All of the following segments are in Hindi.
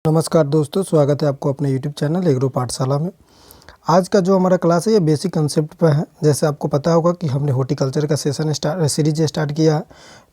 नमस्कार दोस्तों, स्वागत है आपको अपने YouTube चैनल एग्रो पाठशाला में। आज का जो हमारा क्लास है ये बेसिक कंसेप्ट पर है। जैसे आपको पता होगा कि हमने हॉर्टिकल्चर का सीरीज स्टार्ट किया है।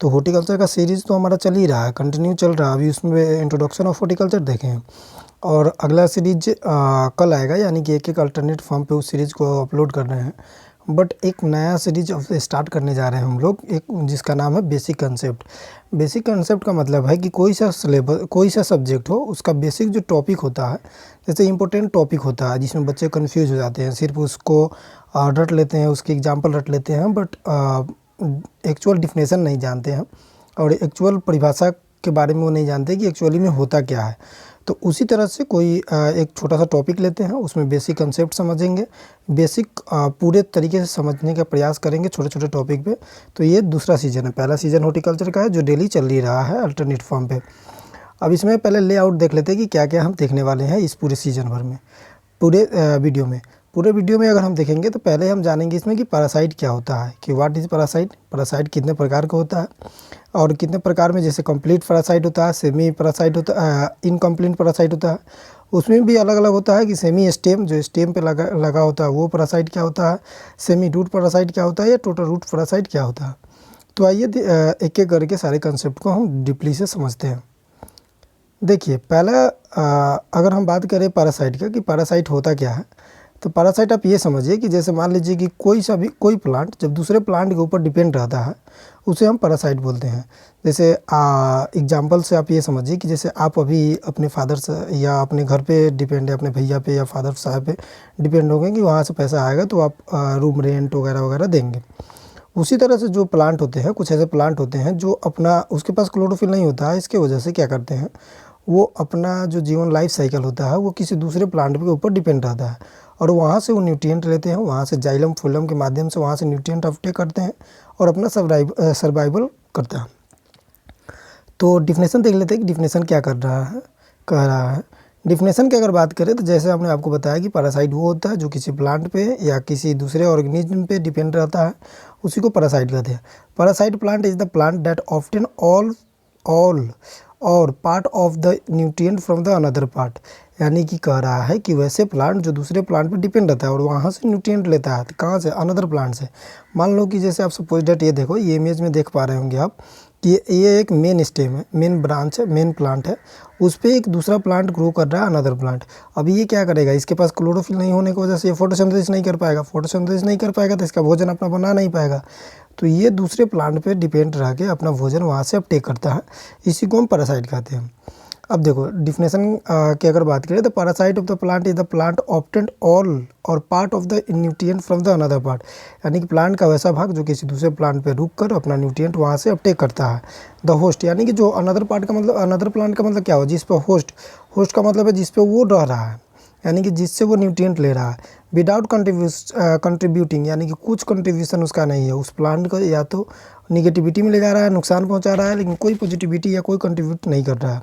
तो हॉर्टिकल्चर का सीरीज़ तो हमारा चल ही रहा है, कंटिन्यू चल रहा है। अभी उसमें इंट्रोडक्शन ऑफ हॉर्टिकल्चर देखे हैं और अगला सीरीज कल आएगा, यानी कि एक अल्टरनेट फॉर्म पे उस सीरीज़ को अपलोड कर रहे हैं। बट एक नया सीरीज स्टार्ट करने जा रहे हैं हम लोग, एक जिसका नाम है बेसिक कंसेप्ट। बेसिक कंसेप्ट का मतलब है कि कोई सा सब्जेक्ट हो, उसका बेसिक जो टॉपिक होता है, जैसे इंपॉर्टेंट टॉपिक होता है जिसमें बच्चे कंफ्यूज हो जाते हैं, सिर्फ उसको रट लेते हैं, उसकी एग्जांपल रट लेते हैं, बट एक्चुअल डिफिनेशन नहीं जानते हैं और एक्चुअल परिभाषा के बारे में वो नहीं जानते कि एक्चुअली में होता क्या है। तो उसी तरह से कोई एक छोटा सा टॉपिक लेते हैं, उसमें बेसिक कंसेप्ट समझेंगे, बेसिक पूरे तरीके से समझने का प्रयास करेंगे छोटे छोटे टॉपिक पे। तो ये दूसरा सीज़न है। पहला सीज़न हॉर्टिकल्चर का है जो डेली चल ही रहा है अल्टरनेट फॉर्म पे। अब इसमें पहले लेआउट देख लेते हैं कि क्या क्या हम देखने वाले हैं इस पूरे सीज़न भर में, पूरे वीडियो में अगर हम देखेंगे तो पहले हम जानेंगे इसमें कि पैरासाइट क्या होता है, कि व्हाट इज़ पैरासाइट, पैरासाइट कितने प्रकार का होता है और कितने प्रकार में, जैसे कंप्लीट पैरासाइट होता है, सेमी पैरासाइट होता है, इनकम्प्लीट पैरासाइट होता है। उसमें भी अलग अलग होता है कि सेमी स्टेम, जो स्टेम पे लगा होता है वो पैरासाइट क्या होता है, सेमी रूट पैरासाइट क्या होता है या टोटल रूट पैरासाइट क्या होता है। तो आइए एक एक करके सारे कंसेप्ट को हम डीपली से समझते हैं। देखिए, पहला अगर हम बात करें पैरासाइट का कि पैरासाइट होता क्या है, तो पैरासाइट आप ये समझिए कि जैसे मान लीजिए कि कोई प्लांट जब दूसरे प्लांट के ऊपर डिपेंड रहता है उसे हम पैरासाइट बोलते हैं। जैसे एग्जांपल से आप ये समझिए कि जैसे आप अभी अपने फादर से या अपने घर पे डिपेंड है, अपने भैया पे या फादर साहब पे डिपेंड होंगे कि वहाँ से पैसा आएगा तो आप रूम रेंट वगैरह वगैरह देंगे। उसी तरह से जो प्लांट होते हैं, कुछ ऐसे प्लांट होते हैं जो अपना, उसके पास क्लोरोफिल नहीं होता है, इसके वजह से क्या करते हैं, वो अपना जो जीवन लाइफ साइकिल होता है वो किसी दूसरे प्लांट के ऊपर डिपेंड रहता है और वहाँ से वो न्यूट्रिएंट लेते हैं, वहाँ से जाइलम फोलम के माध्यम से वहाँ से न्यूट्रिएंट अपटेक करते हैं और अपना सर्वाइवल करता है। तो डिफिनेशन देख लेते हैं कि डिफिनेशन क्या कह रहा है। डिफिनेशन की अगर बात करें तो जैसे हमने आपको बताया कि पैरासाइट वो होता है जो किसी प्लांट पे या किसी दूसरे ऑर्गेनिज्म पे डिपेंड रहता है, उसी को पैरासाइट कहते हैं। Parasite plant is the plant that often all or part of the nutrient from the another part, यानी कि कह रहा है कि वैसे प्लांट जो दूसरे प्लांट पे डिपेंड रहता है और वहाँ से न्यूट्रिएंट लेता है। तो कहाँ से? अनदर प्लांट से। मान लो कि जैसे आप सपोज डेट ये देखो, ये इमेज में देख पा रहे होंगे आप कि ये एक मेन स्टेम है, मेन ब्रांच है, मेन प्लांट है, उस पर एक दूसरा प्लांट ग्रो कर रहा है, अनदर प्लांट। अभी ये क्या करेगा, इसके पास क्लोरोफिल नहीं होने की वजह से ये फोटोसिंथेसिस नहीं कर पाएगा, फोटोसिंथेसिस नहीं कर पाएगा तो इसका भोजन अपना बना नहीं पाएगा। तो ये दूसरे प्लांट पे डिपेंड रह के अपना भोजन वहाँ से अपटेक करता है, इसी को हम पैरासाइट कहते हैं। अब देखो डिफिनेशन की अगर बात करें तो parasite of the plant is the plant obtained all or part of the nutrient from the another part, यानी कि प्लांट का वैसा भाग जो किसी दूसरे प्लांट पे रुक कर अपना न्यूट्रिएंट वहाँ से अपटेक करता है। द होस्ट, यानी कि जो अनदर पार्ट का मतलब, अनदर प्लांट का मतलब क्या हो, जिस पर होस्ट का मतलब है जिस पे वो रह रहा है, यानी कि जिससे वो न्यूट्रिएंट ले रहा है। विदाउट कंट्रीब्यूटिंग, यानी कि कुछ कंट्रीब्यूशन उसका नहीं है, उस प्लांट को या तो निगेटिविटी में ले जा रहा है, नुकसान पहुंचा रहा है, लेकिन कोई पॉजिटिविटी या कोई कंट्रीब्यूट नहीं कर रहा है,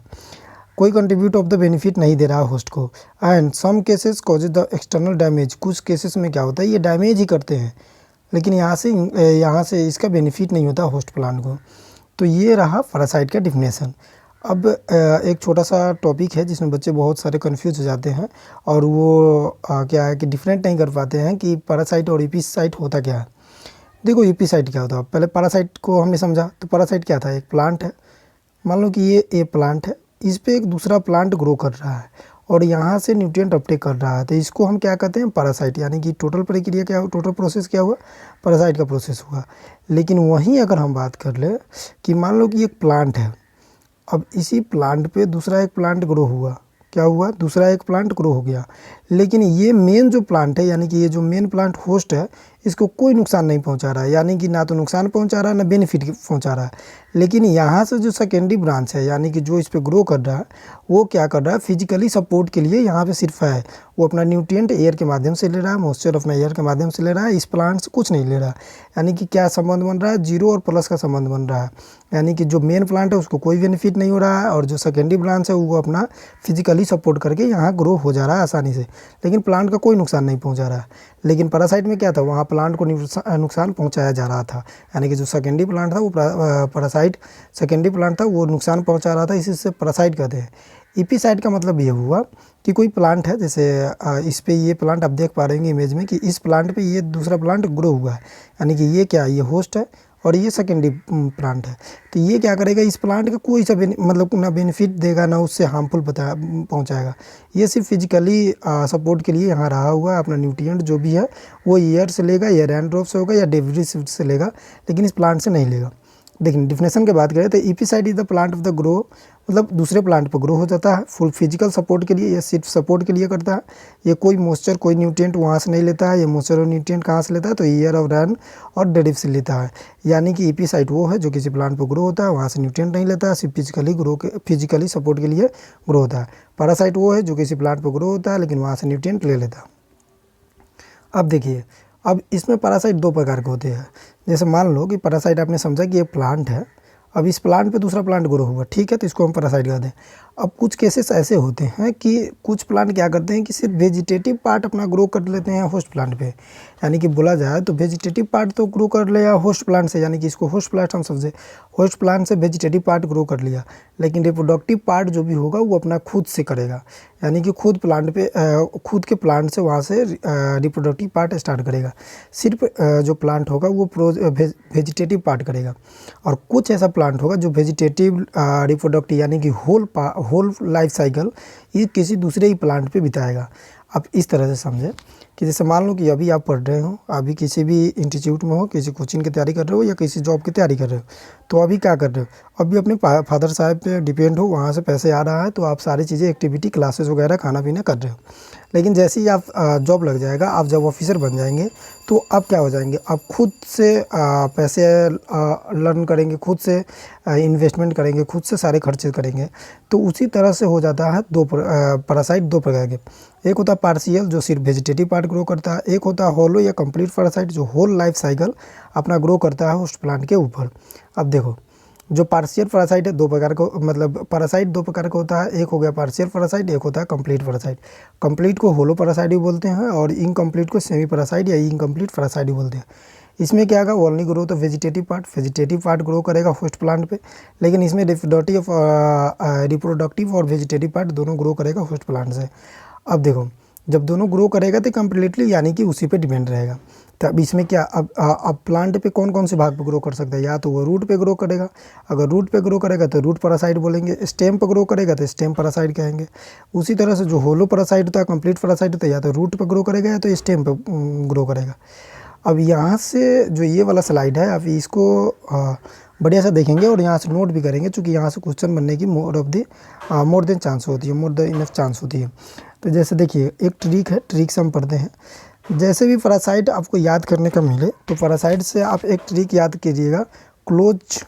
कोई कंट्रीब्यूट ऑफ द बेनिफिट नहीं दे रहा है होस्ट को। And some cases causes the external damage, कुछ केसेस में क्या होता है ये डैमेज ही करते हैं, लेकिन यहाँ से इसका बेनिफिट नहीं होता होस्ट प्लांट को। तो ये रहा पैरासाइट का डिफिनेशन। अब एक छोटा सा टॉपिक है जिसमें बच्चे बहुत सारे कंफ्यूज हो जाते हैं और वो क्या है कि डिफरेंट नहीं कर पाते हैं कि पैरासाइट और एपिसाइट होता क्या है। देखो एपिसाइट क्या होता है, पहले पैरासाइट को हमने समझा। तो पैरासाइट क्या था, एक प्लांट है, मान लो कि ये प्लांट है, इस पे एक दूसरा प्लांट ग्रो कर रहा है और यहाँ से न्यूट्रिएंट अपटेक कर रहा है, तो इसको हम क्या कहते हैं, पैरासाइट। यानी कि टोटल प्रक्रिया क्या हुआ, टोटल प्रोसेस क्या हुआ, पैरासाइट का प्रोसेस हुआ। लेकिन वहीं अगर हम बात कर ले कि मान लो कि एक प्लांट है, अब इसी प्लांट पे दूसरा एक प्लांट ग्रो हुआ, क्या हुआ, दूसरा एक प्लांट ग्रो हो गया, लेकिन ये मेन जो प्लांट है, यानी कि ये जो मेन प्लांट होस्ट है, इसको कोई नुकसान नहीं पहुंचा रहा है, यानी कि ना तो नुकसान पहुंचा रहा है ना बेनिफिट पहुंचा रहा है। लेकिन यहाँ से जो सेकेंडरी ब्रांच है, यानी कि जो इस पे ग्रो कर रहा है, वो क्या कर रहा है, फिजिकली सपोर्ट के लिए यहाँ पे सिर्फ है, वो अपना न्यूट्रिएंट एयर के माध्यम से ले रहा है, मॉइस्चर अपना एयर के माध्यम से ले रहा है, इस प्लांट से कुछ नहीं ले रहा है। यानी कि क्या संबंध बन रहा है, जीरो और प्लस का संबंध बन रहा है, यानी कि जो मेन प्लांट है उसको कोई बेनिफिट नहीं हो रहा है और जो सेकेंडरी ब्रांच है वो अपना फिजिकली सपोर्ट करके यहाँ ग्रो हो जा रहा है आसानी से, लेकिन प्लांट का कोई नुकसान नहीं पहुँचा रहा है। लेकिन पैरासाइट में क्या था, वहाँ प्लांट को नुकसान पहुँचाया जा रहा था, यानी कि जो सेकेंडरी प्लांट था वो पैरासाइट, सेकेंडरी प्लांट था वो नुकसान पहुँचा रहा था, इसी से पैरासाइट कहते हैं। ईपीसाइट का मतलब ये हुआ कि कोई प्लांट है, जैसे इस पे ये प्लांट आप देख पा रहे होंगे इमेज में कि इस प्लांट पे ये दूसरा प्लांट ग्रो हुआ है, यानी कि ये क्या है, ये होस्ट है और ये सेकेंडरी प्लांट है। तो ये क्या करेगा, इस प्लांट का कोई सा मतलब ना बेनिफिट देगा ना उससे हार्मफुल पहुंचाएगा। ये सिर्फ फिजिकली सपोर्ट के लिए यहाँ रहा हुआ है। अपना न्यूट्रिएंट जो भी है वो एयर से लेगा या रेनड्रॉप से होगा या डेब्रिस से लेगा, लेकिन इस प्लांट से नहीं लेगा। लेकिन डिफिनेशन की बात करें तो epiphyte is the plant of the grow, मतलब दूसरे प्लांट पर ग्रो हो जाता है फुल फिजिकल सपोर्ट के लिए, या सिर्फ सपोर्ट के लिए करता है। ये कोई मॉइस्चर कोई न्यूट्रिएंट वहाँ से नहीं लेता है। ये मॉइस्चर और न्यूट्रिएंट कहाँ से लेता है, तो एयर और रैन और डेरिव से लेता है। यानी कि ईपीसाइट वो है जो किसी प्लांट पर ग्रो होता है, वहाँ से न्यूट्रिएंट नहीं लेता है, सिर्फ फिजिकली सपोर्ट के लिए ग्रो होता है। पैरासाइट वो है जो किसी प्लांट पर ग्रो होता है लेकिन वहाँ से न्यूट्रिएंट ले लेता है। अब देखिए, अब इसमें पैरासाइट दो प्रकार के होते हैं। जैसे मान लो कि पैरासाइट आपने समझा कि ये प्लांट है, अब इस प्लांट पे दूसरा प्लांट ग्रो हुआ, ठीक है, तो इसको हम पैरासाइट कहते हैं। अब कुछ केसेस ऐसे होते हैं कि कुछ प्लांट क्या करते हैं कि सिर्फ वेजिटेटिव पार्ट अपना ग्रो कर लेते हैं होस्ट प्लांट पे, यानी कि बोला जाए तो वेजिटेटिव पार्ट तो ग्रो कर लिया होस्ट प्लांट से, यानी कि इसको होस्ट प्लांट हम समझे, होस्ट प्लांट से वेजिटेटिव पार्ट ग्रो कर लिया, लेकिन रिप्रोडक्टिव पार्ट जो भी होगा वो अपना खुद से करेगा, यानी कि खुद प्लांट पे खुद के प्लांट से वहाँ से रिप्रोडक्टिव पार्ट स्टार्ट करेगा। सिर्फ जो प्लांट होगा वो वेजिटेटिव पार्ट करेगा, और कुछ ऐसा प्लांट होगा जो वेजिटेटिव रिप्रोडक्टिव यानी कि होल लाइफ साइकिल ये किसी दूसरे ही प्लांट पे बिताएगा। आप इस तरह से समझें कि जैसे मान लो कि अभी आप पढ़ रहे हो, अभी किसी भी इंस्टीट्यूट में हो, किसी कोचिंग की तैयारी कर रहे हो या किसी जॉब की तैयारी कर रहे हो, तो अभी क्या कर रहे हो, अभी अपने फादर साहब पे डिपेंड हो, वहाँ से पैसे आ रहा है तो आप सारी चीज़ें एक्टिविटी क्लासेस वगैरह खाना पीना कर रहे हो। लेकिन जैसे ही आप जॉब लग जाएगा, आप जब ऑफिसर बन जाएंगे तो आप क्या हो जाएंगे, आप खुद से पैसे लर्न करेंगे, खुद से इन्वेस्टमेंट करेंगे, खुद से सारे खर्चे करेंगे। तो उसी तरह से हो जाता है पैरासाइट दो प्रकार के। एक होता है पार्शियल जो सिर्फ वेजिटेटिव पार्ट ग्रो करता है, एक होता है होलो या कंप्लीट पैरासाइट जो होल लाइफ साइकिल अपना ग्रो करता है होस्ट प्लांट के ऊपर। अब देखो, जो पार्शियल पैरासाइट है दो प्रकार का, मतलब पैरासाइट दो प्रकार का होता है, एक हो गया पार्शियल पैरासाइट, एक होता है कंप्लीट पैरासाइट। कंप्लीट को होलो पैरासाइट भी बोलते हैं और इनकम्प्लीट को सेमी पैरासाइट या इनकम्प्लीट पैरासाइट भी बोलते हैं। इसमें क्या होगा, ओनली ग्रो तो वेजिटेटिव पार्ट ग्रो करेगा होस्ट प्लांट पे, लेकिन इसमें रिप्रोडक्टिव और वेजिटेटिव पार्ट दोनों ग्रो करेगा होस्ट प्लांट से। अब देखो, जब दोनों ग्रो करेगा तो कम्प्लीटली यानी कि उसी पे डिपेंड रहेगा। तो अब इसमें क्या, अब प्लांट पे कौन कौन से भाग पे ग्रो कर सकता है, या तो वो रूट पे ग्रो करेगा, अगर रूट पे ग्रो करेगा तो रूट पैरासाइट बोलेंगे, स्टेम पे ग्रो करेगा तो स्टेम पैरासाइट कहेंगे। उसी तरह से जो होलो पैरासाइट होता है, कंप्लीट पैरासाइट होता है, या तो रूट पे ग्रो करेगा या तो स्टेम पे ग्रो करेगा। अब यहाँ से जो ये वाला स्लाइड है, आप इसको बढ़िया से देखेंगे और यहाँ से नोट भी करेंगे, क्योंकि यहाँ से क्वेश्चन बनने की मोर देन चांस होती है, मोर देन इनफ चांस होती है। तो जैसे देखिए, एक ट्रिक है, ट्रिक से हम पढ़ते हैं। जैसे भी पैरासाइट आपको याद करने का मिले तो पैरासाइट से आप एक ट्रिक याद कीजिएगा, क्लोज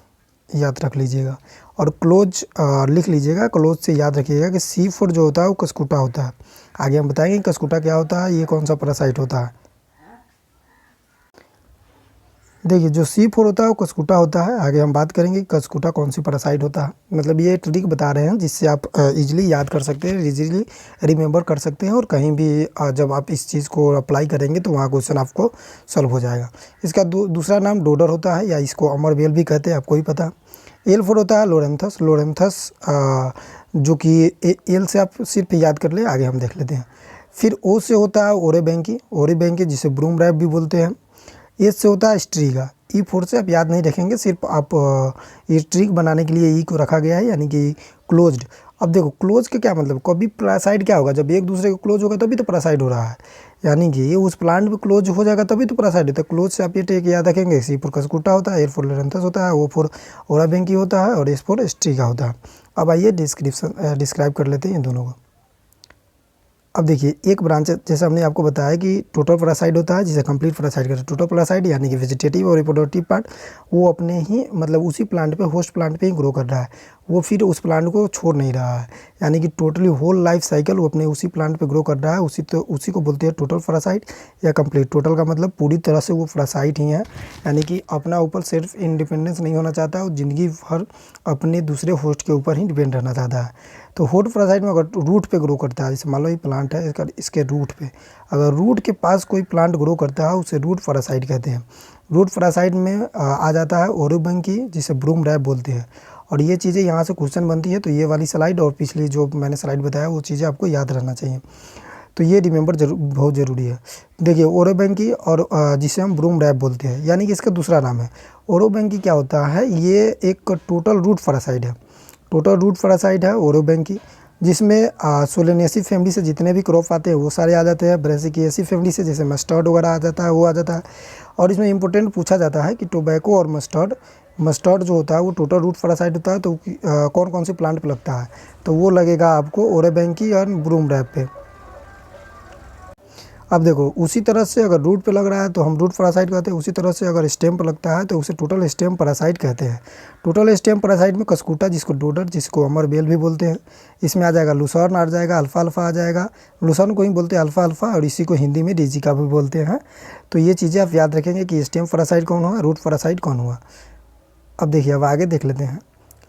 याद रख लीजिएगा और क्लोज लिख लीजिएगा। क्लोज से याद रखिएगा कि C4 जो होता है वो कसकुटा होता है। आगे हम बताएंगे कसकुटा क्या होता है, ये कौन सा पैरासाइट होता है। देखिए, जो C4 होता है वो कसकुटा होता है। आगे हम बात करेंगे कि कसकुटा कौन सी पैरासाइट होता है। मतलब ये ट्रिक बता रहे हैं जिससे आप इजीली याद कर सकते हैं, इजीली रिमेंबर कर सकते हैं, और कहीं भी जब आप इस चीज़ को अप्लाई करेंगे तो वहाँ क्वेश्चन आपको सॉल्व हो जाएगा। इसका दूसरा नाम डोडर होता है, या इसको अमरबेल भी कहते हैं, आपको ही पता। L4 होता है लोरेंथस, जो कि एल से आप सिर्फ याद कर ले, आगे हम देख लेते हैं। फिर O से होता है ओरेबेंकी जिसे ब्रूम रैप भी बोलते हैं। एस से होता है स्ट्रीगा। E4 से आप याद नहीं रखेंगे, सिर्फ आप ये ट्रिक बनाने के लिए ई को रखा गया है, यानी कि क्लोज्ड। अब देखो, क्लोज के क्या मतलब, कभी पैरासाइट क्या होगा, जब एक दूसरे को क्लोज होगा तभी तो पैरासाइट हो रहा है, यानी कि ये उस प्लांट पे क्लोज हो जाएगा तभी तो पैरासाइट होता है। क्लोज से आप ये ट्रिक याद रखेंगे, C4 कसकुटा होता है, L4 लोरेंथस होता है, O4 ओराबेंकी होता है और S4 स्ट्रीगा होता है। अब आइए डिस्क्राइब कर लेते हैं इन दोनों को। अब देखिए, एक ब्रांच जैसे हमने आपको बताया कि टोटल पैरासाइट होता है जिसे कंप्लीट पैरासाइट कहते हैं। टोटल पैरासाइट यानी कि वेजिटेटिव और रिप्रोडक्टिव पार्ट वो अपने ही मतलब उसी प्लांट पे, होस्ट प्लांट पे ही ग्रो कर रहा है, वो फिर उस प्लांट को छोड़ नहीं रहा है, यानी कि टोटली होल लाइफ साइकिल वो अपने उसी प्लांट पे ग्रो कर रहा है। उसी को बोलते हैं टोटल पैरासाइट या कंप्लीट। टोटल का मतलब पूरी तरह से वो पैरासाइट ही है, यानी कि अपना ऊपर सिर्फ इंडिपेंडेंस नहीं होना चाहता है, वो ज़िंदगी भर अपने दूसरे होस्ट के ऊपर ही डिपेंड रहना चाहता है। तो होस्ट पैरासाइट में अगर रूट पे ग्रो करता है, जैसे मान लो ये प्लांट है, इसके रूट पे अगर रूट के पास कोई प्लांट ग्रो करता है उसे रूट पैरासाइट कहते हैं। रूट पैरासाइट में आ जाता है ओरेबेंकी जिसे ब्रूम रैप बोलते हैं, और ये चीज़ें यहाँ से क्वेश्चन बनती है, तो ये वाली स्लाइड और पिछली जो मैंने स्लाइड बताया वो चीज़ें आपको याद रहना चाहिए। तो ये रिमेंबर बहुत ज़रूरी है। देखिए ओरोबेंकी और जिसे हम ब्रूम रैप बोलते हैं, यानी कि इसका दूसरा नाम है। ओरोबेंकी क्या होता है, ये एक टोटल रूट पैरासाइट है। टोटल रूट पैरासाइट है ओरोबेंकी, जिसमें सोलेनेसी फैमिली से जितने भी क्रॉप आते हैं वो सारे आ जाते हैं। ब्रेसिकेसी फैमिली से जैसे मस्टर्ड वगैरह आ जाता है वो आ जाता है। और इसमें इंपॉर्टेंट पूछा जाता है कि टोबैको और मस्टर्ड जो होता है वो टोटल रूट पैरासाइट होता है, तो कौन कौन से प्लांट पे लगता है, तो वो लगेगा आपको ओरोबेंकी और ब्रूम रैप पे। अब देखो उसी तरह से अगर रूट पे लग रहा है तो हम रूट पैरासाइट कहते हैं, उसी तरह से अगर स्टेम पर लगता है तो उसे टोटल स्टेम पैरासाइट कहते हैं। टोटल स्टेम पैरासाइट में कस्कूटा, जिसको डोडर, जिसको अमरबेल भी बोलते हैं, इसमें आ जाएगा लुसर्न, आ जाएगा अल्फा अल्फा आ जाएगा। लुसर्न को ही बोलते हैं अल्फा अल्फा, और इसी को हिंदी में डिजिका भी बोलते हैं। तो ये चीज़ें आप याद रखेंगे कि स्टेम पैरासाइट कौन हुआ, रूट पैरासाइट कौन हुआ। अब देखिए अब आगे देख लेते हैं।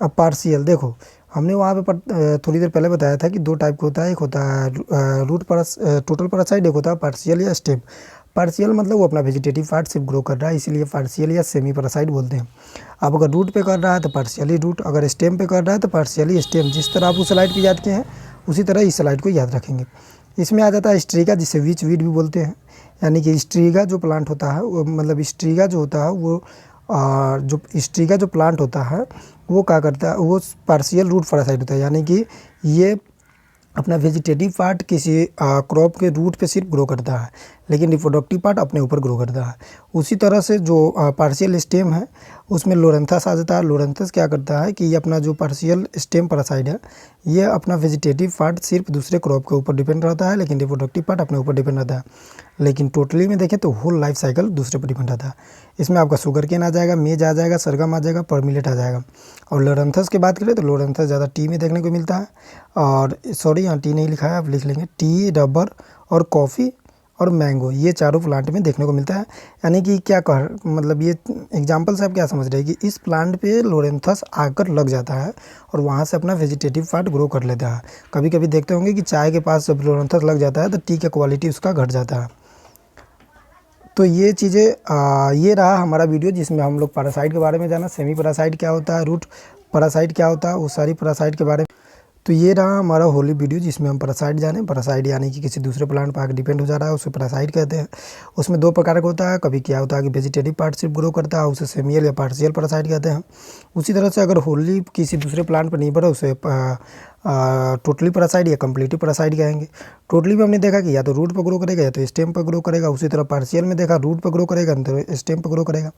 अब पार्शियल देखो, हमने वहाँ पे थोड़ी देर पहले बताया था कि दो टाइप का होता है, एक होता है टोटल पैरासाइट, एक होता है पार्शियल या स्टेम। पार्शियल मतलब वो अपना वेजिटेटिव पार्ट सिर्फ ग्रो कर रहा है, इसीलिए पार्शियल या सेमी पैरासाइट बोलते हैं। अब अगर रूट पे कर रहा है तो पार्शियली रूट, अगर स्टेम पे कर रहा है तो पार्शियली स्टेम। जिस तरह आप उस स्लाइड को याद किए हैं उसी तरह इस स्लाइड को याद रखेंगे। इसमें आ जाता है स्ट्रीगा, जिसे वीच वीड भी बोलते हैं, यानी कि स्ट्रीगा जो प्लांट होता है वो मतलब स्ट्रीगा जो होता है वो जो स्ट्रीगा जो प्लांट होता है वो क्या करता है, वो पार्शियल रूट पैरासाइट होता है, यानी कि ये अपना वेजिटेटिव पार्ट किसी क्रॉप के रूट पे सिर्फ ग्रो करता है, लेकिन रिप्रोडक्टिव पार्ट अपने ऊपर ग्रो करता है। उसी तरह से जो पार्शियल स्टेम है उसमें लोरेंथस आ जाता है। लोरेंथस क्या करता है कि ये अपना जो पार्शियल स्टेम पैरासाइट है ये अपना वेजिटेटिव पार्ट सिर्फ दूसरे क्रॉप के ऊपर डिपेंड रहता है, लेकिन रिप्रोडक्टिव पार्ट अपने ऊपर डिपेंड रहता है। लेकिन टोटली में देखें तो होल लाइफ साइकिल दूसरे पर डिपेंड रहता है। इसमें आपका शुगर केन आ जाएगा, मेज आ जाएगा, सरगम आ जाएगा, परमिलेट आ जाएगा। और लोरेंथस की बात करें तो लोरेंथस ज़्यादा टी में देखने को मिलता है, और सॉरी यहाँ टी नहीं लिखा है, आप लिख लेंगे टी, रबर और कॉफ़ी और मैंगो, ये चारों प्लांट में देखने को मिलता है। यानी कि क्या कह मतलब ये एग्जांपल से आप क्या समझ रहे हैं कि इस प्लांट पे लोरेंथस आकर लग जाता है और वहाँ से अपना वेजिटेटिव पार्ट ग्रो कर लेता है। कभी कभी देखते होंगे कि चाय के पास जब लोरेंथस लग जाता है तो टी का क्वालिटी उसका घट जाता है। तो ये चीज़ें ये रहा हमारा वीडियो जिसमें हम लोग पैरासाइट के बारे में जाना, सेमी पैरासाइट क्या होता है, रूट पैरासाइट क्या होता है, वो सारी पैरासाइट के बारे में। तो ये रहा हमारा होली वीडियो जिसमें हम पैरासाइट जाने। पैरासाइट यानी कि किसी दूसरे प्लांट पर आकर डिपेंड हो जा रहा है, उसे पैरासाइट कहते हैं। उसमें दो प्रकार का होता है, कभी क्या होता है कि वेजिटेटिव पार्ट सिर्फ ग्रो करता है, उसे सेमियल या पार्शियल पैरासाइट कहते हैं। उसी तरह से अगर होली किसी दूसरे प्लांट पर निर्भर है उसे टोटली पैरासाइट या कम्प्लीटिव पैरासाइट कहेंगे। टोटली में हमने देखा कि या तो रूट पर ग्रो करेगा या तो स्टेम पर ग्रो करेगा। उसी तरह पार्शियल में देखा रूट पर ग्रो करेगा तो स्टेम पर ग्रो करेगा।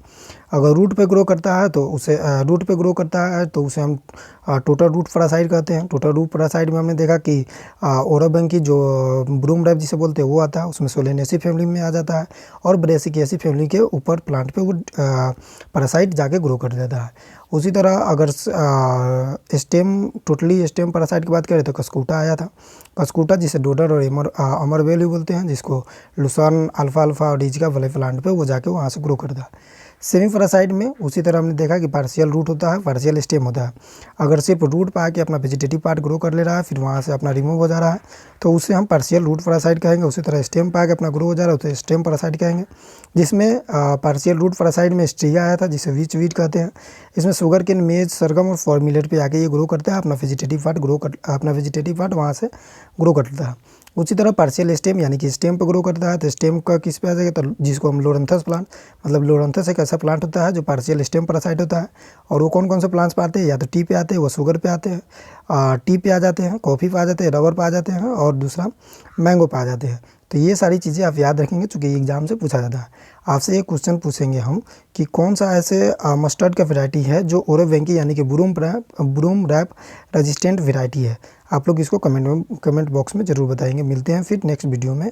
अगर रूट पे ग्रो करता है तो उसे रूट पे ग्रो करता है तो उसे हम टोटल रूट पैरासाइट कहते हैं। टोटल रूट पैरासाइट में हमने देखा कि ओरोबेंकी जो ब्रूम रैप जिसे बोलते हैं वो आता है, उसमें सोलेनेसी फैमिली में आ जाता है, और ब्रेसिकेसी फैमिली के ऊपर प्लांट पे वो पैरासाइट जाके ग्रो कर देता है। उसी तरह अगर स्टेम टोटली स्टेम पैरासाइट की बात करें तो कस्कूटा आया था। कस्कूटा जिसे डोडर और अमरबेल भी बोलते हैं, जिसको लुसर्न, अल्फा अल्फा और डिजिका वाले प्लांट पे वो जाके वहाँ से ग्रो करता है। सेमी पैरासाइट में उसी तरह हमने देखा कि पार्शियल रूट होता है, पार्शियल स्टेम होता है। अगर सिर्फ रूट पे आके अपना वेजिटेटिव पार्ट ग्रो कर ले रहा है फिर वहाँ से अपना रिमूव हो जा रहा है तो उसे हम पार्शियल रूट पैरासाइट कहेंगे। उसी तरह स्टेम पे आके अपना ग्रो हो जा रहा है तो स्टेम पैरासाइट कहेंगे। जिसमें पार्शियल रूट पैरासाइट में स्ट्रिया आया था जिसे वीच वीट कहते हैं। इसमें शुगर केन, मेज, सरगम और फॉर्मिलेट पे आके ये ग्रो करता है, अपना वेजिटेटिव पार्ट वहाँ से ग्रो करता है। उसी तरह पार्शियल स्टेम यानी कि स्टेम पर ग्रो करता है तो स्टेम का किस पे आ जाएगा तो जिसको हम लोरेंथस प्लांट, मतलब लोरेंथस एक ऐसा प्लांट होता है जो पार्शियल स्टेम पैरासाइट होता है। और वो कौन कौन से प्लांट्स पे आते हैं, या तो टी पे आते हैं, वो शुगर पे आते हैं, टी पे आ जाते हैं, कॉफ़ी पे आ जाते हैं, रबर पे आ जाते हैं, और दूसरा मैंगो पे आ जाते हैं। तो ये सारी चीज़ें आप याद रखेंगे चूँकि एग्जाम से पूछा जाता है। आपसे एक क्वेश्चन पूछेंगे हम कि कौन सा ऐसे मस्टर्ड का वैरायटी है जो ओरोबेंकी यानी कि ब्रूम रैप रेजिस्टेंट वैरायटी है। आप लोग इसको कमेंट बॉक्स में ज़रूर बताएंगे। मिलते हैं फिर नेक्स्ट वीडियो में।